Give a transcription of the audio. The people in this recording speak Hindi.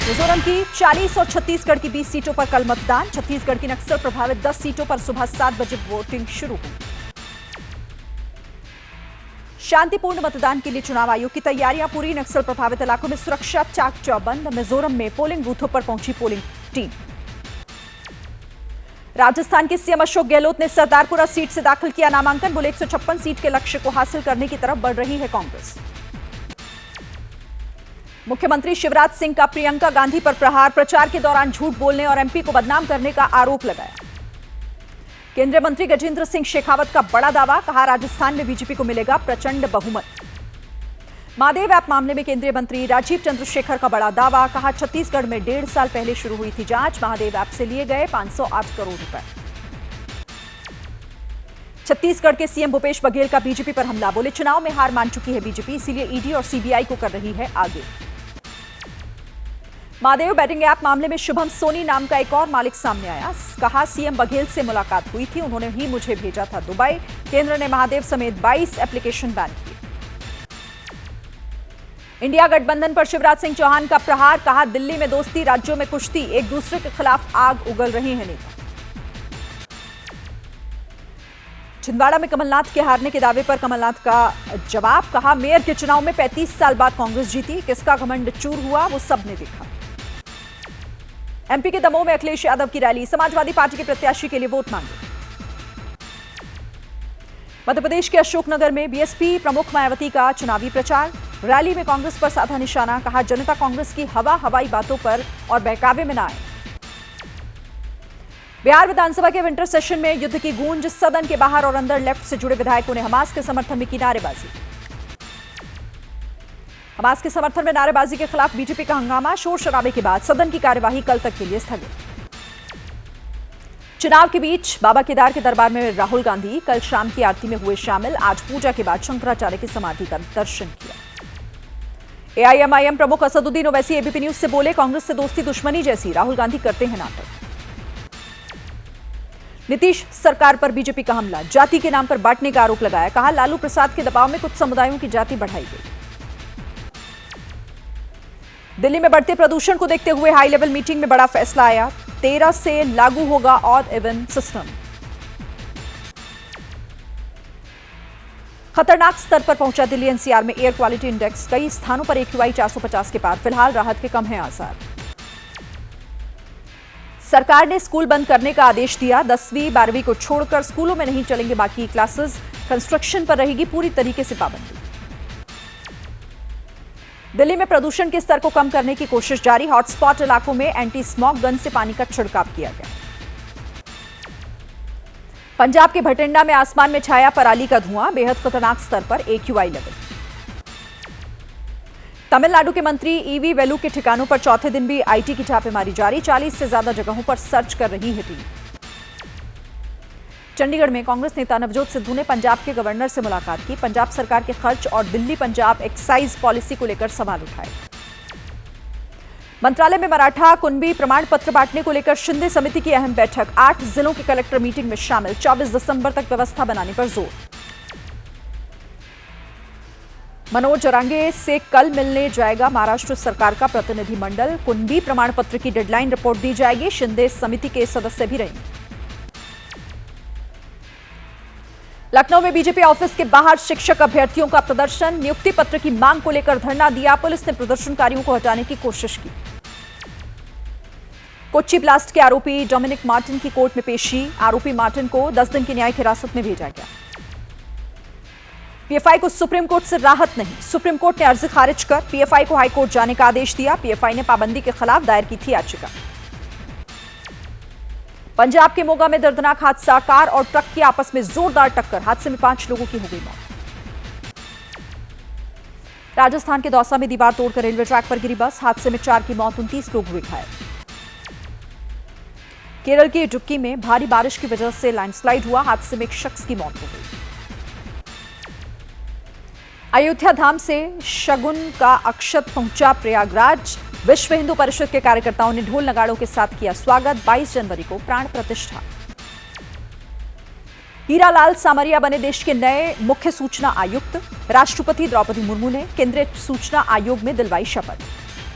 मिजोरम की 40 और छत्तीसगढ़ की 20 सीटों पर कल मतदान। छत्तीसगढ़ की नक्सल प्रभावित 10 सीटों पर सुबह 7 बजे वोटिंग शुरू हुई। शांतिपूर्ण मतदान के लिए चुनाव आयोग की तैयारियां पूरी। नक्सल प्रभावित इलाकों में सुरक्षा चाक चौबंद। मिजोरम में पोलिंग बूथों पर पहुंची पोलिंग टीम। राजस्थान के सीएम अशोक गहलोत ने सरदारपुरा सीट से दाखिल किया नामांकन। बोले 156 सीट के लक्ष्य को हासिल करने की तरफ बढ़ रही है कांग्रेस। मुख्यमंत्री शिवराज सिंह का प्रियंका गांधी पर प्रहार। प्रचार के दौरान झूठ बोलने और एमपी को बदनाम करने का आरोप लगाया। केंद्रीय मंत्री गजेंद्र सिंह शेखावत का बड़ा दावा। कहा राजस्थान में बीजेपी को मिलेगा प्रचंड बहुमत। महादेव ऐप मामले में केंद्रीय मंत्री राजीव चंद्रशेखर का बड़ा दावा। कहा छत्तीसगढ़ में 1.5 साल पहले शुरू हुई थी जांच। महादेव ऐप से लिए गए 508 करोड़ रुपए। छत्तीसगढ़ के सीएम भूपेश बघेल का बीजेपी पर हमला। बोले चुनाव में हार मान चुकी है बीजेपी, इसीलिए ईडी और सीबीआई को कर रही है आगे। महादेव बैटिंग ऐप मामले में शुभम सोनी नाम का एक और मालिक सामने आया। कहा सीएम बघेल से मुलाकात हुई थी, उन्होंने ही मुझे भेजा था दुबई। केंद्र ने महादेव समेत 22 एप्लीकेशन बैन किए। इंडिया गठबंधन पर शिवराज सिंह चौहान का प्रहार। कहा दिल्ली में दोस्ती, राज्यों में कुश्ती, एक दूसरे के खिलाफ आग उगल रहे हैं नेता। छिंदवाड़ा में कमलनाथ के हारने के दावे पर कमलनाथ का जवाब। कहा मेयर के चुनाव में 35 साल बाद कांग्रेस जीती, किसका घमंड चूर हुआ वो सबने देखा। एमपी के दमोह में अखिलेश यादव की रैली। समाजवादी पार्टी के प्रत्याशी के लिए वोट मांगे। मध्य प्रदेश के अशोकनगर में बीएसपी प्रमुख मायावती का चुनावी प्रचार। रैली में कांग्रेस पर साधा निशाना। कहा जनता कांग्रेस की हवाई बातों पर और बहकावे में न आए। बिहार विधानसभा के विंटर सेशन में युद्ध की गूंज। सदन के बाहर और अंदर लेफ्ट से जुड़े विधायकों ने हमास के समर्थन में की नारेबाजी। हमास के समर्थन में नारेबाजी के खिलाफ बीजेपी का हंगामा। शोर शराबे के बाद सदन की कार्यवाही कल तक के लिए स्थगित। चुनाव के बीच बाबा केदार के दरबार में राहुल गांधी कल शाम की आरती में हुए शामिल। आज पूजा के बाद शंकराचार्य की समाधि का दर्शन किया। एआईएमआईएम प्रमुख असदुद्दीन ओवैसी एबीपी न्यूज से बोले कांग्रेस से दोस्ती दुश्मनी जैसी, राहुल गांधी करते हैं नाटक। नीतीश सरकार पर बीजेपी का हमला। जाति के नाम पर बांटने का आरोप लगाया। कहा लालू प्रसाद के दबाव में कुछ समुदायों की जाति बढ़ाई गई। दिल्ली में बढ़ते प्रदूषण को देखते हुए हाई लेवल मीटिंग में बड़ा फैसला आया। 13 से लागू होगा ऑड इवन सिस्टम। खतरनाक स्तर पर पहुंचा दिल्ली एनसीआर में एयर क्वालिटी इंडेक्स। कई स्थानों पर AQI 450 के पार। फिलहाल राहत के कम है आसार। सरकार ने स्कूल बंद करने का आदेश दिया। 10वीं 12वीं को छोड़कर स्कूलों में नहीं चलेंगे बाकी क्लासेस। कंस्ट्रक्शन पर रहेगी पूरी तरीके से पाबंदी। दिल्ली में प्रदूषण के स्तर को कम करने की कोशिश जारी। हॉटस्पॉट इलाकों में एंटी स्मॉग गन से पानी का छिड़काव किया गया। पंजाब के भटिंडा में आसमान में छाया पराली का धुआं। बेहद खतरनाक स्तर पर AQI लेवल। तमिलनाडु के मंत्री ईवी वेलू के ठिकानों पर चौथे दिन भी आईटी की छापेमारी जारी। 40 से ज्यादा जगहों पर सर्च कर रही है टीम। चंडीगढ़ में कांग्रेस नेता नवजोत सिद्धू ने पंजाब के गवर्नर से मुलाकात की। पंजाब सरकार के खर्च और दिल्ली पंजाब एक्साइज पॉलिसी को लेकर सवाल उठाए। मंत्रालय में मराठा कुनबी प्रमाण पत्र बांटने को लेकर शिंदे समिति की अहम बैठक। 8 जिलों के कलेक्टर मीटिंग में शामिल। 24 दिसंबर तक व्यवस्था बनाने पर जोर। मनोज जरांगे से कल मिलने जाएगा महाराष्ट्र सरकार का प्रतिनिधिमंडल। कुनबी प्रमाण पत्र की डेडलाइन रिपोर्ट दी जाएगी। शिंदे समिति के सदस्य भी रहेंगे। लखनऊ में बीजेपी ऑफिस के बाहर शिक्षक अभ्यर्थियों का प्रदर्शन। नियुक्ति पत्र की मांग को लेकर धरना दिया। पुलिस ने प्रदर्शनकारियों को हटाने की कोशिश की। कोच्चि ब्लास्ट के आरोपी डोमिनिक मार्टिन की कोर्ट में पेशी। आरोपी मार्टिन को 10 दिन की न्यायिक हिरासत में भेजा गया। पीएफआई को सुप्रीम कोर्ट से राहत नहीं। सुप्रीम कोर्ट ने अर्जी खारिज कर पीएफआई को हाईकोर्ट जाने का आदेश दिया। पीएफआई ने पाबंदी के खिलाफ दायर की थी याचिका। पंजाब के मोगा में दर्दनाक हादसा। कार और ट्रक की आपस में जोरदार टक्कर। हादसे में 5 लोगों की हो गई मौत। राजस्थान के दौसा में दीवार तोड़कर रेलवे ट्रैक पर गिरी बस। हादसे में 4 की मौत, 29 लोग हुए घायल। केरल के इडुक्की में भारी बारिश की वजह से लैंडस्लाइड हुआ। हादसे में एक शख्स की मौत हो गई। अयोध्या धाम से शगुन का अक्षत पहुंचा प्रयागराज। विश्व हिंदू परिषद के कार्यकर्ताओं ने ढोल नगाड़ों के साथ किया स्वागत। 22 जनवरी को प्राण प्रतिष्ठा। हीरालाल सामरिया बने देश के नए मुख्य सूचना आयुक्त। राष्ट्रपति द्रौपदी मुर्मू ने केंद्रीय सूचना आयोग में दिलवाई शपथ।